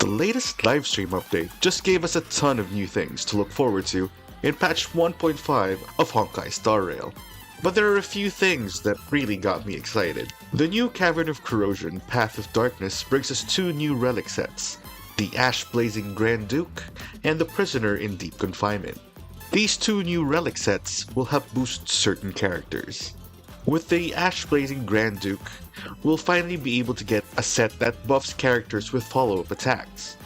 The latest livestream update just gave us a ton of new things to look forward to in patch 1.5 of Honkai Star Rail. But there are a few things that really got me excited. The new Cavern of Corrosion Path of Darkness brings us two new relic sets, the Ashblazing Grand Duke and the Prisoner in Deep Confinement. These two new relic sets will help boost certain characters. With the Ashblazing Grand Duke, we'll finally be able to get a set that buffs characters with follow-up attacks.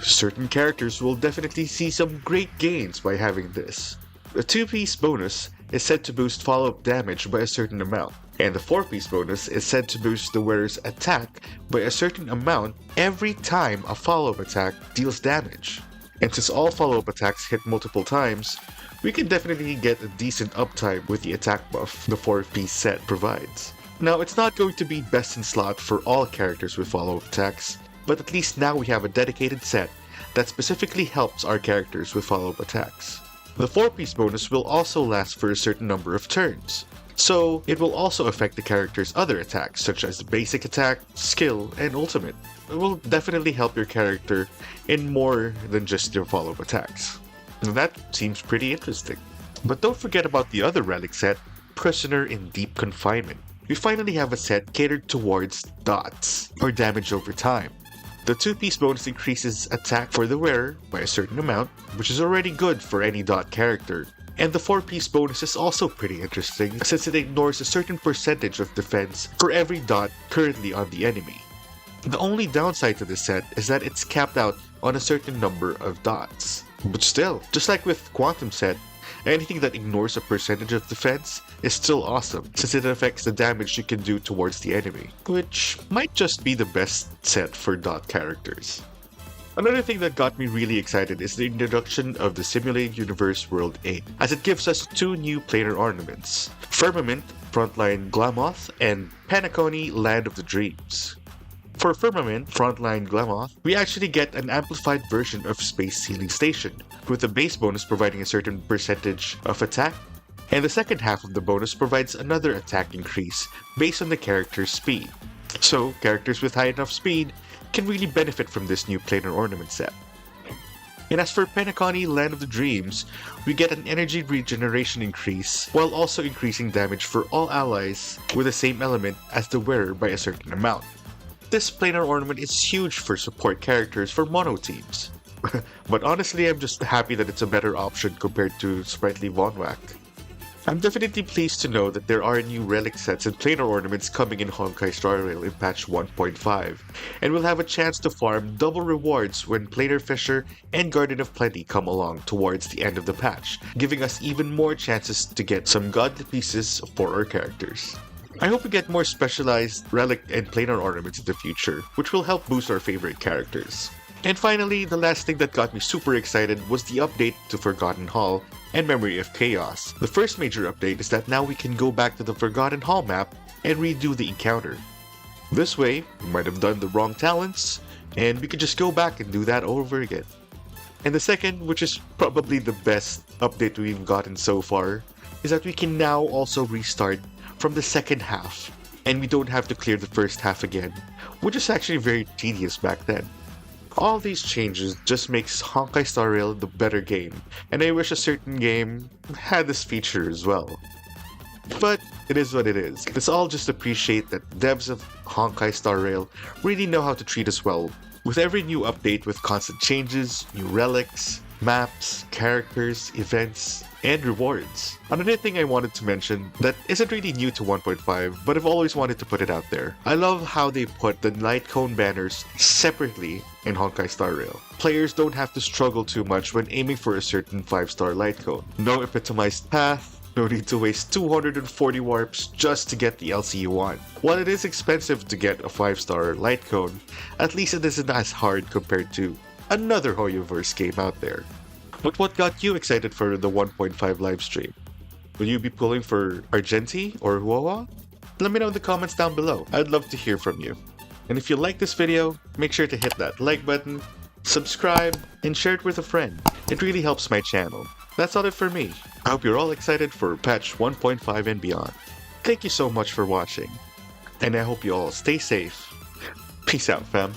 Certain characters will definitely see some great gains by having this. The 2-piece bonus is said to boost follow-up damage by a certain amount, and the 4-piece bonus is said to boost the wearer's attack by a certain amount every time a follow-up attack deals damage. And since all follow-up attacks hit multiple times, we can definitely get a decent uptime with the attack buff the 4-piece set provides. Now, it's not going to be best in slot for all characters with follow-up attacks, but at least now we have a dedicated set that specifically helps our characters with follow-up attacks. The 4-piece bonus will also last for a certain number of turns, so it will also affect the character's other attacks such as basic attack, skill, and ultimate. It will definitely help your character in more than just their follow-up attacks. And that seems pretty interesting. But don't forget about the other relic set, Prisoner in Deep Confinement. We finally have a set catered towards dots, or damage over time. The 2-piece bonus increases attack for the wearer by a certain amount, which is already good for any dot character. And the 4-piece bonus is also pretty interesting since it ignores a certain percentage of defense for every dot currently on the enemy. The only downside to this set is that it's capped out on a certain number of dots. But still, just like with Quantum set, anything that ignores a percentage of defense is still awesome since it affects the damage you can do towards the enemy, which might just be the best set for dot characters. Another thing that got me really excited is the introduction of the Simulated Universe World 8, as it gives us two new planar ornaments, Firmament, Frontline Glamoth, and Penacony, Land of the Dreams. For Firmament, Frontline Glamoth, we actually get an amplified version of Space Sealing Station, with the base bonus providing a certain percentage of attack, and the second half of the bonus provides another attack increase based on the character's speed. So, characters with high enough speed can really benefit from this new planar ornament set. And as for Penacony, Land of the Dreams, we get an energy regeneration increase while also increasing damage for all allies with the same element as the wearer by a certain amount. This planar ornament is huge for support characters for mono teams. But honestly, I'm just happy that it's a better option compared to Sprightly Von Whack. I'm definitely pleased to know that there are new relic sets and planar ornaments coming in Honkai Star Rail in patch 1.5, and we'll have a chance to farm double rewards when Planar Fisher and Garden of Plenty come along towards the end of the patch, giving us even more chances to get some godly pieces for our characters. I hope we get more specialized relic and planar ornaments in the future, which will help boost our favorite characters. And finally, the last thing that got me super excited was the update to Forgotten Hall and Memory of Chaos. The first major update is that now we can go back to the Forgotten Hall map and redo the encounter. This way, we might have done the wrong talents, and we could just go back and do that over again. And the second, which is probably the best update we've gotten so far, is that we can now also restart from the second half, and we don't have to clear the first half again, which is actually very tedious back then. All these changes just makes Honkai Star Rail the better game, and I wish a certain game had this feature as well. But it is what it is. Let's all just appreciate that devs of Honkai Star Rail really know how to treat us well, with every new update with constant changes, new relics, maps, characters, events, and rewards. Another thing I wanted to mention that isn't really new to 1.5, but I've always wanted to put it out there. I love how they put the light cone banners separately in Honkai Star Rail. Players don't have to struggle too much when aiming for a certain 5-star light cone. No epitomized path, no need to waste 240 warps just to get the LC you want. While it is expensive to get a 5-star light cone, at least it isn't as hard compared to another Hoyoverse game out there. But what got you excited for the 1.5 live stream? Will you be pulling for Argenti or Huowa? Let me know in the comments down below. I'd love to hear from you. And if you like this video, make sure to hit that like button, subscribe, and share it with a friend. It really helps my channel. That's all it for me. I hope you're all excited for patch 1.5 and beyond. Thank you so much for watching, and I hope you all stay safe. Peace out, fam.